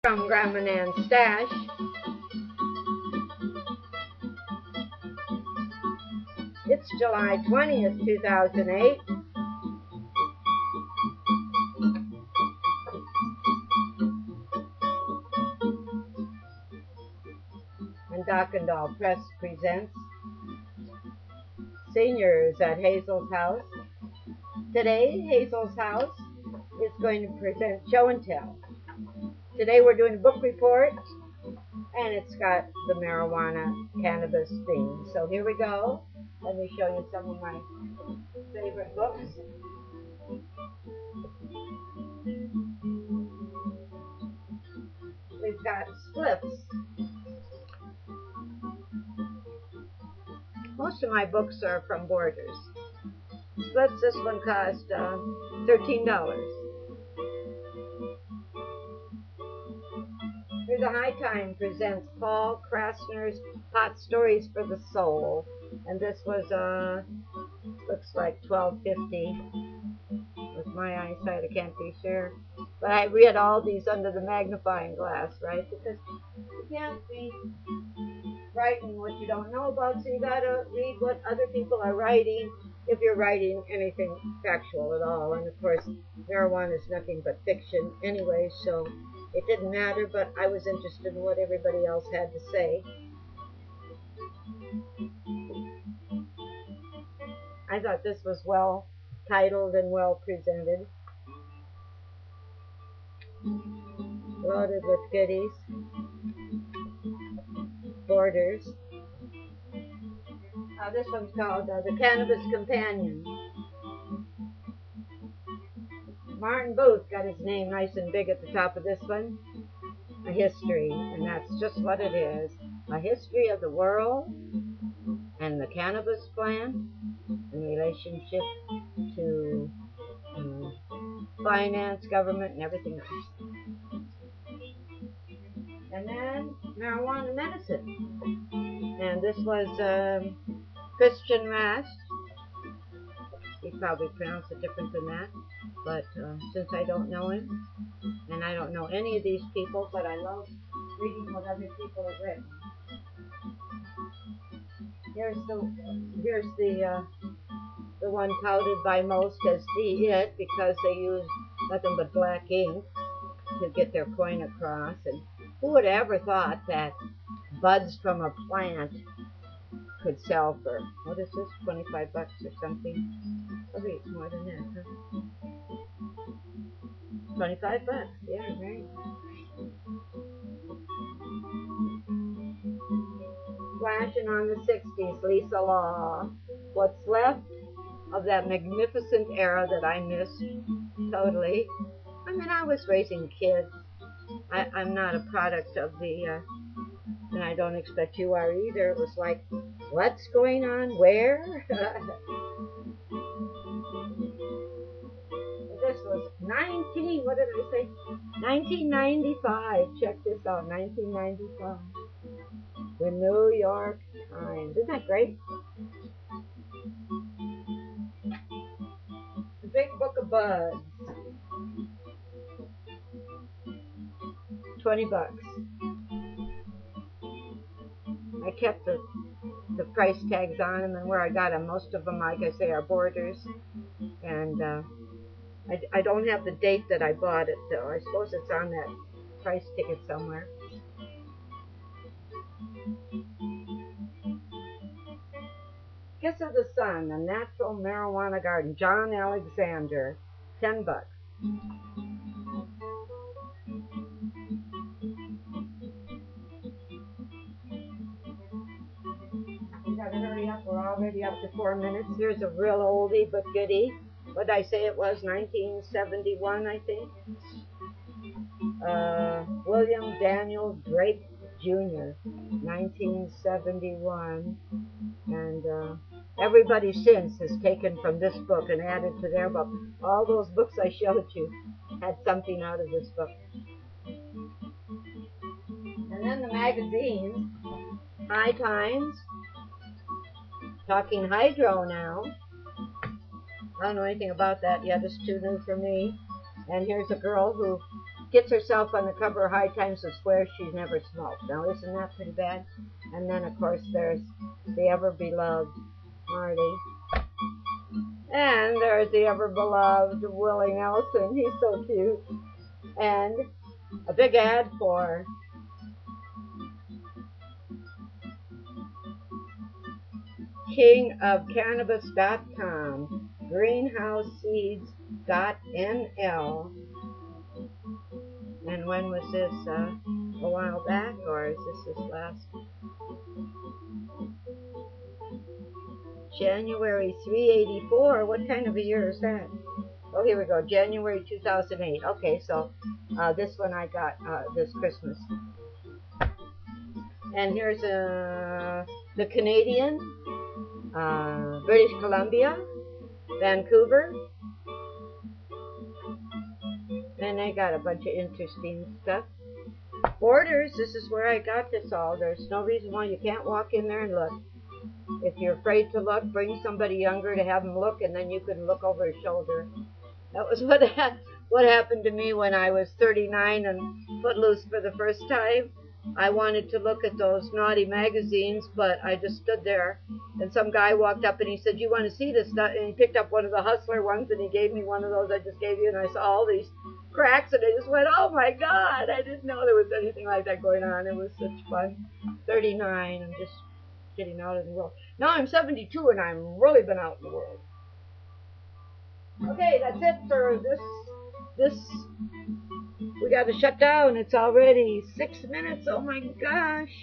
From Grandma Nan's stash. It's July 20th, 2008. And DOKNDOL Press presents Seniors at Hazel's House. Today, Hazel's House is going to present Show and Tell. Today we're doing a book report, and it's got the marijuana cannabis theme. So here we go. Let me show you some of my favorite books. We've got Splits. Most of my books are from Borders. Splits, this one cost $13. Here's a High Time presents Paul Krasner's Hot Stories for the Soul, and this was looks like $12.50. With my eyesight, I can't be sure, but I read all these under the magnifying glass, right? Because you can't be writing what you don't know about, so you gotta read what other people are writing if you're writing anything factual at all. And of course, marijuana is nothing but fiction anyway, so it didn't matter, but I was interested in what everybody else had to say. I thought this was well titled and well presented. Loaded with goodies. Borders. This one's called The Cannabis Companion. Martin Booth got his name nice and big at the top of this one. A history, and that's just what it is. A history of the world and the cannabis plant in relationship to finance, government, and everything else. And then marijuana medicine. And this was Christian Rash. He probably pronounced it different than that. But since I don't know him, and I don't know any of these people, but I love reading what other people have written. Here's the one touted by most as the it, because they use nothing but black ink to get their point across. And who would ever thought that buds from a plant could sell for, what is this, 25 bucks or something? Probably it's more than that, huh? 25 bucks, yeah, right. Flashing on the 60s, Lisa Law. What's left of that magnificent era that I missed totally. I mean, I was raising kids. I'm not a product of the, and I don't expect you are either. It was like, what's going on? Where? This was what did I say? 1995. Check this out, 1995. The New York Times. Isn't that great? The Big Book of Buds. 20 bucks. I kept the price tags on them, and where I got them, most of them, like I say, are Borders. And I don't have the date that I bought it, though. I suppose it's on that price ticket somewhere. Kiss of the Sun, A Natural Marijuana Garden, John Alexander, 10 bucks. We gotta hurry up, we're already up to 4 minutes. Here's a real oldie but goodie. What did I say it was? 1971, I think. William Daniel Drake Jr., 1971. And everybody since has taken from this book and added to their book. All those books I showed you had something out of this book. And then the magazines. High Times. Talking hydro now. I don't know anything about that yet. It's too new for me. And here's a girl who gets herself on the cover of High Times and swears she's never smoked. Now, isn't that pretty bad? And then, of course, there's the ever-beloved Marty. And there's the ever-beloved Willie Nelson. He's so cute. And a big ad for KingofCannabis.com, greenhouseseeds.nl. And when was this? A while back, or is this last? January 384. What kind of a year is that? Oh, here we go. January 2008. Okay, so this one I got this Christmas. And here's the Canadian, British Columbia, Vancouver. And they got a bunch of interesting stuff. Borders, this is where I got this all. There's no reason why you can't walk in there and look. If you're afraid to look, bring somebody younger to have them look, and then you can look over his shoulder. That was what happened to me when I was 39 and Footloose for the first time. I wanted to look at those naughty magazines, but I just stood there, and some guy walked up and he said, "You want to see this stuff?" And he picked up one of the Hustler ones, and he gave me one of those I just gave you, and I saw all these cracks, and I just went, "Oh my God, I didn't know there was anything like that going on." It was such fun. 39, I'm just getting out of the world. Now I'm 72, and I've really been out in the world. Okay, that's it for this. We got to shut down. It's already 6 minutes. Oh my gosh.